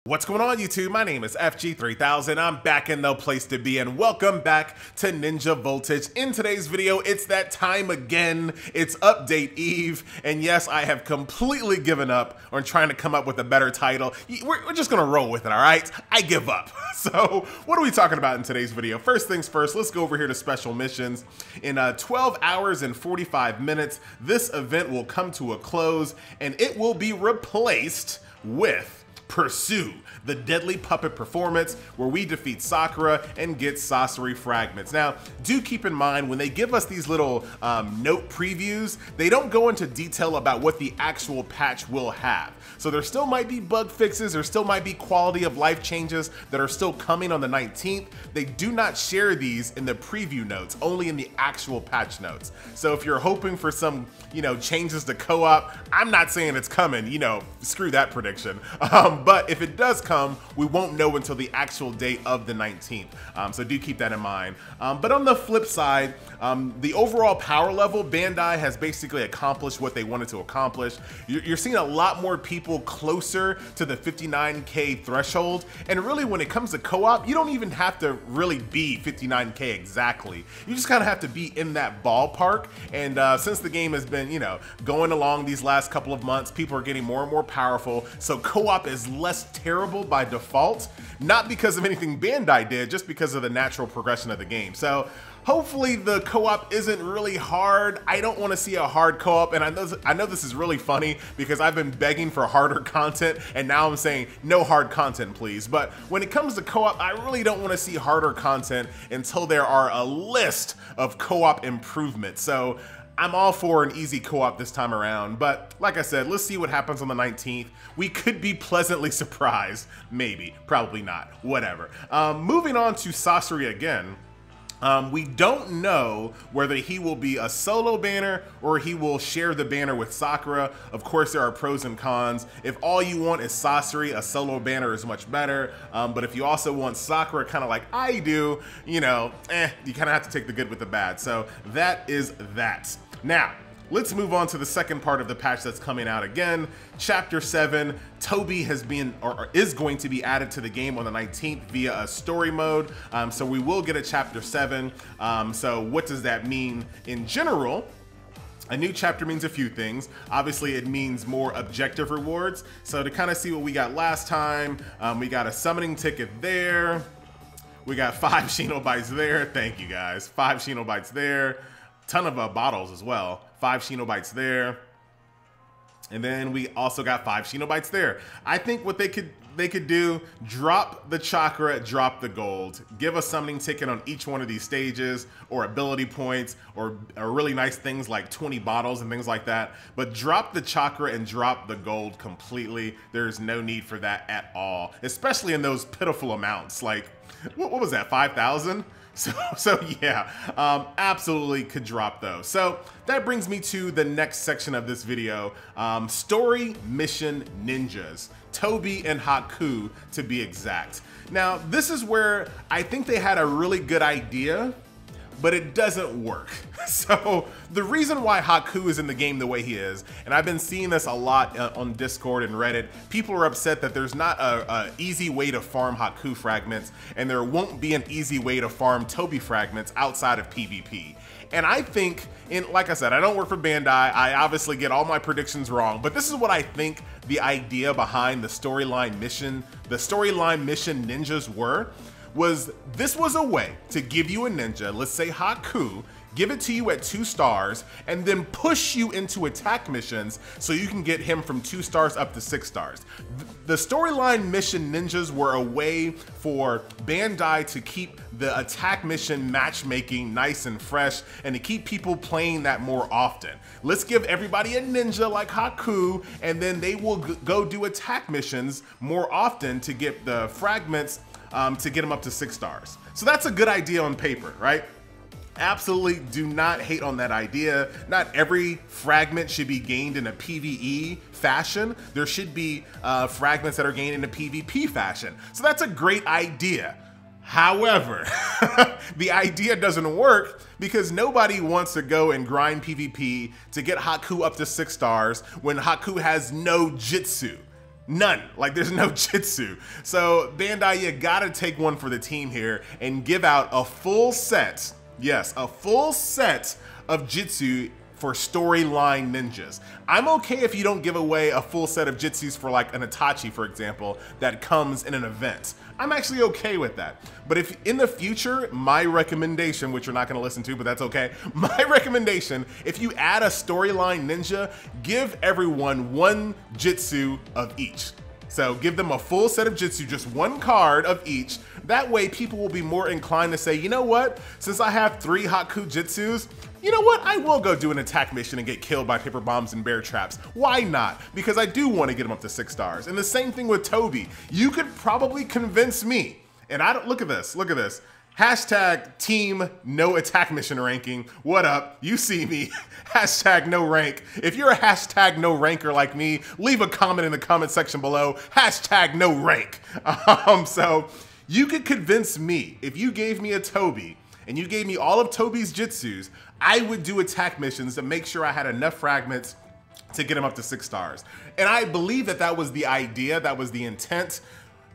What's going on, YouTube? My name is FG3000. I'm back in the place to be, and welcome back to Ninja Voltage. In today's video, it's that time again. It's Update Eve, and yes, I have completely given up on trying to come up with a better title. We're just gonna roll with it, all right? I give up. So, what are we talking about in today's video? First things first, let's go over here to special missions. In 12 hours and 45 minutes, this event will come to a close, and it will be replaced with Pursue, the deadly puppet performance where we defeat Sakura and get sorcery fragments. Now, do keep in mind when they give us these little note previews, they don't go into detail about what the actual patch will have. So there still might be bug fixes, there still might be quality of life changes that are still coming on the 19th. They do not share these in the preview notes, only in the actual patch notes. So if you're hoping for some, changes to co-op, I'm not saying it's coming, screw that prediction. But if it does come, we won't know until the actual date of the 19th. So do keep that in mind. But on the flip side, the overall power level, Bandai has basically accomplished what they wanted to accomplish. You're seeing a lot more people closer to the 59K threshold. And really, when it comes to co-op, you don't even have to really be 59K exactly. You just kind of have to be in that ballpark. And since the game has been, going along these last couple of months, people are getting more and more powerful. So co-op is less terrible by default, not because of anything Bandai did, just because of the natural progression of the game. So hopefully the co-op isn't really hard. I don't want to see a hard co-op, and I know this is really funny because I've been begging for harder content, and now I'm saying no hard content, please. But when it comes to co-op, I really don't want to see harder content until there are a list of co-op improvements. So I'm all for an easy co-op this time around, but like I said, let's see what happens on the 19th. We could be pleasantly surprised, maybe, probably not, whatever. Moving on to Sorcery again. We don't know whether he will be a solo banner or he will share the banner with Sakura. Of course, there are pros and cons. If all you want is Sorcery, a solo banner is much better. But if you also want Sakura, kind of like I do, you kind of have to take the good with the bad. So that is that. Now, let's move on to the second part of the patch that's coming out again. Chapter 7, Toby has been, or is going to be added to the game on the 19th via a story mode. So we will get a Chapter 7. So what does that mean in general? A new chapter means a few things. Obviously, it means more objective rewards. So to kind of see what we got last time, we got a summoning ticket there. We got 5 Shinobites there. Thank you guys. 5 Shinobites there. Ton of bottles as well. 5 Shinobites there. And then we also got 5 Shinobites there. I think what they could do, drop the chakra, drop the gold, give a summoning ticket on each one of these stages, or ability points, or really nice things like 20 bottles and things like that. But drop the chakra and drop the gold completely. There's no need for that at all, especially in those pitiful amounts. Like, what was that, 5,000? So yeah, absolutely could drop those. So that brings me to the next section of this video, Story Mission Ninjas, Toby and Haku to be exact. Now, this is where I think they had a really good idea, but it doesn't work. So the reason why Haku is in the game the way he is, and I've been seeing this a lot on Discord and Reddit, people are upset that there's not a easy way to farm Haku fragments, and there won't be an easy way to farm Toby fragments outside of PvP. And I think, like I said, I don't work for Bandai, I obviously get all my predictions wrong, but this is what I think the idea behind the storyline mission ninjas this was a way to give you a ninja, let's say Haku, give it to you at 2 stars, and then push you into attack missions so you can get him from 2 stars up to 6 stars. The storyline mission ninjas were a way for Bandai to keep the attack mission matchmaking nice and fresh and to keep people playing that more often. Let's give everybody a ninja like Haku, and then they will go do attack missions more often to get the fragments to get them up to 6 stars. So that's a good idea on paper, right? Absolutely do not hate on that idea. Not every fragment should be gained in a PvE fashion. There should be fragments that are gained in a PvP fashion. So that's a great idea. However, the idea doesn't work because nobody wants to go and grind PvP to get Haku up to 6 stars when Haku has no Jitsu. None. Like, there's no Jitsu. So Bandai, you gotta take one for the team here and give out a full set, yes, a full set of Jitsu for storyline ninjas. I'm okay if you don't give away a full set of Jitsus for like an Itachi, for example, that comes in an event. I'm actually okay with that. But if in the future, my recommendation, which you're not gonna listen to, but that's okay. My recommendation, if you add a storyline ninja, give everyone one Jitsu of each. So give them a full set of Jitsu, just one card of each. That way people will be more inclined to say, you know what? Since I have 3 Haku Jitsus, you know what? I will go do an attack mission and get killed by paper bombs and bear traps. Why not? Because I do want to get him up to 6 stars. And the same thing with Toby. You could probably convince me, and I don't, look at this, look at this. Hashtag team no attack mission ranking. What up? You see me. Hashtag no rank. If you're a hashtag no ranker like me, leave a comment in the comment section below. Hashtag no rank. So you could convince me, if you gave me a Toby and you gave me all of Toby's Jitsus, I would do attack missions to make sure I had enough fragments to get him up to 6 stars. And I believe that that was the idea, that was the intent.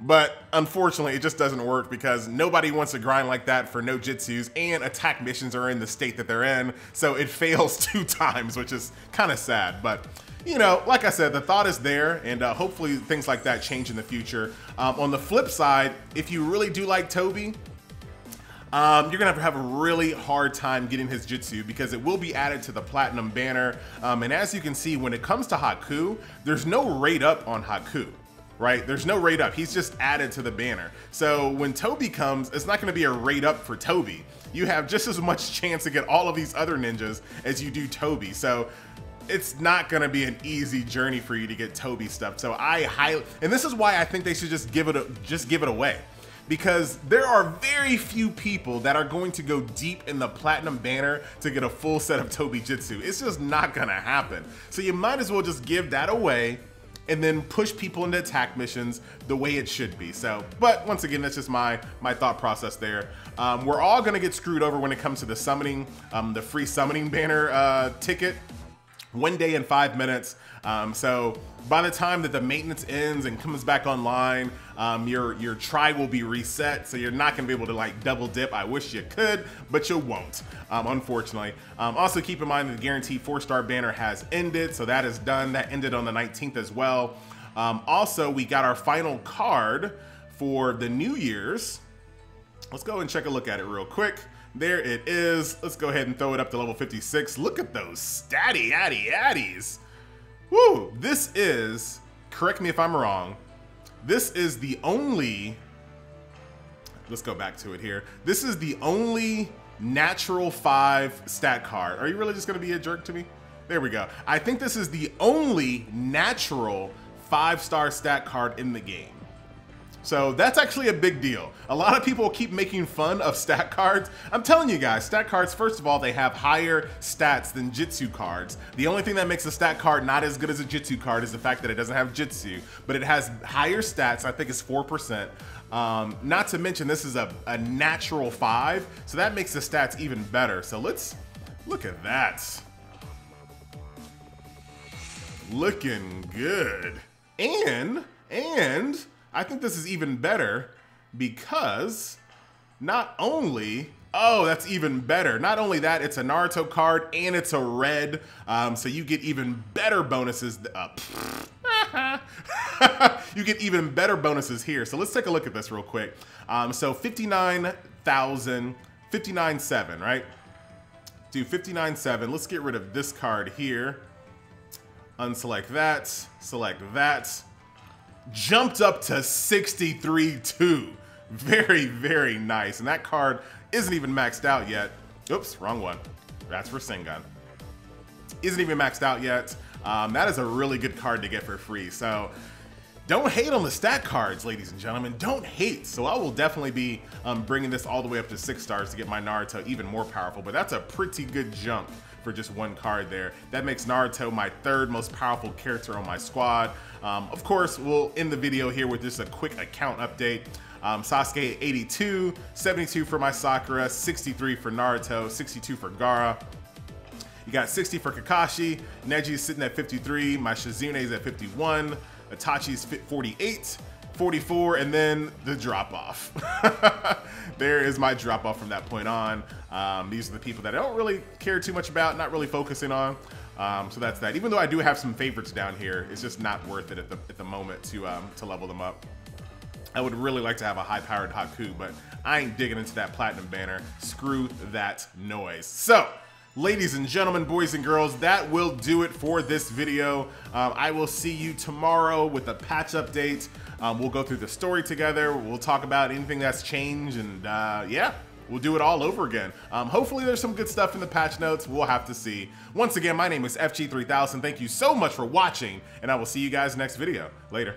But unfortunately, it just doesn't work because nobody wants to grind like that for no Jitsus, and attack missions are in the state that they're in. So it fails 2 times, which is kind of sad. But you know, like I said, the thought is there, and hopefully things like that change in the future. On the flip side, if you really do like Toby, you're gonna have a really hard time getting his Jitsu because it will be added to the Platinum banner. And as you can see, when it comes to Haku, there's no rate up on Haku. Right? There's no rate up. He's just added to the banner. So when Toby comes, it's not going to be a rate up for Toby. You have just as much chance to get all of these other ninjas as you do Toby. So it's not going to be an easy journey for you to get Toby stuff. So and this is why I think they should just give it away. Because there are very few people that are going to go deep in the Platinum banner to get a full set of Toby Jitsu. It's just not going to happen. So you might as well just give that away and then push people into attack missions the way it should be. So, but once again, that's just my thought process there. We're all gonna get screwed over when it comes to the summoning, the free summoning banner ticket. 1 day and 5 minutes. So by the time that the maintenance ends and comes back online, your try will be reset. So you're not gonna be able to like double dip. I wish you could, but you won't, unfortunately. Also keep in mind that the guaranteed 4-star banner has ended. So that is done. That ended on the 19th as well. Also, we got our final card for the New Year's. Let's go and check a look at it real quick. There it is. Let's go ahead and throw it up to level 56. Look at those statty addies. Woo, this is, correct me if I'm wrong, this is the only, let's go back to it here. This is the only natural 5 stat card. Are you really just gonna be a jerk to me? There we go. I think this is the only natural 5-star stat card in the game. So that's actually a big deal. A lot of people keep making fun of stat cards. I'm telling you guys, stat cards, first of all, they have higher stats than Jitsu cards. The only thing that makes a stat card not as good as a Jitsu card is the fact that it doesn't have Jitsu, but it has higher stats. I think it's 4%. Not to mention this is a natural 5, so that makes the stats even better. So let's look at that. Looking good. And I think this is even better because not only, oh, that's even better. Not only that, it's a Naruto card and it's a red, so you get even better bonuses. You get even better bonuses here. So let's take a look at this real quick. So 59,000, 59.7, right? Do 59.7. Let's get rid of this card here. Unselect that, select that. Jumped up to 63.2. Very, very nice. And that card isn't even maxed out yet. Oops, wrong one. That's for Sengun. Isn't even maxed out yet. That is a really good card to get for free. So don't hate on the stat cards, ladies and gentlemen. Don't hate. So I will definitely be bringing this all the way up to 6 stars to get my Naruto even more powerful. But that's a pretty good jump for just one card there. That makes Naruto my 3rd most powerful character on my squad. Of course, we'll end the video here with just a quick account update. Sasuke 82, 72 for my Sakura, 63 for Naruto, 62 for Gaara. You got 60 for Kakashi, Neji is sitting at 53, my Shizune's at 51, Itachi's 48, 44, and then the drop off. There is my drop off from that point on. These are the people that I don't really care too much about, not really focusing on. So that's that. Even though I do have some favorites down here, it's just not worth it at the moment to level them up. I would really like to have a high-powered Haku, but I ain't digging into that platinum banner. Screw that noise. So, ladies and gentlemen, boys and girls, that will do it for this video. I will see you tomorrow with a patch update. We'll go through the story together. We'll talk about anything that's changed, and yeah, we'll do it all over again. Hopefully there's some good stuff in the patch notes. We'll have to see. Once again, my name is FG3000. Thank you so much for watching, and I will see you guys next video. Later.